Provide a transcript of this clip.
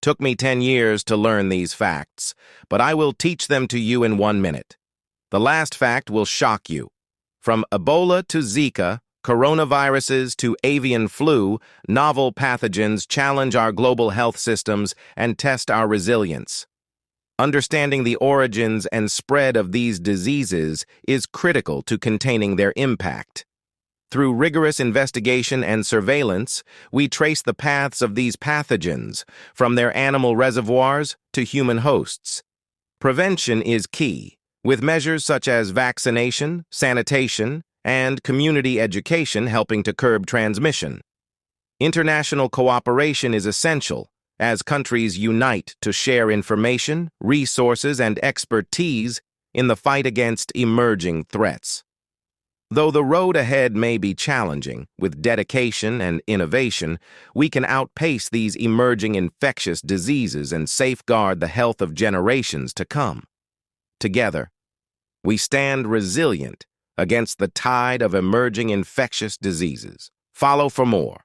Took me 10 years to learn these facts, but I will teach them to you in 1 minute. The last fact will shock you. From Ebola to Zika, coronaviruses to avian flu, novel pathogens challenge our global health systems and test our resilience. Understanding the origins and spread of these diseases is critical to containing their impact. Through rigorous investigation and surveillance, we trace the paths of these pathogens, from their animal reservoirs to human hosts. Prevention is key, with measures such as vaccination, sanitation, and community education helping to curb transmission. International cooperation is essential, as countries unite to share information, resources, and expertise in the fight against emerging threats. Though the road ahead may be challenging, with dedication and innovation, we can outpace these emerging infectious diseases and safeguard the health of generations to come. Together, we stand resilient against the tide of emerging infectious diseases. Follow for more.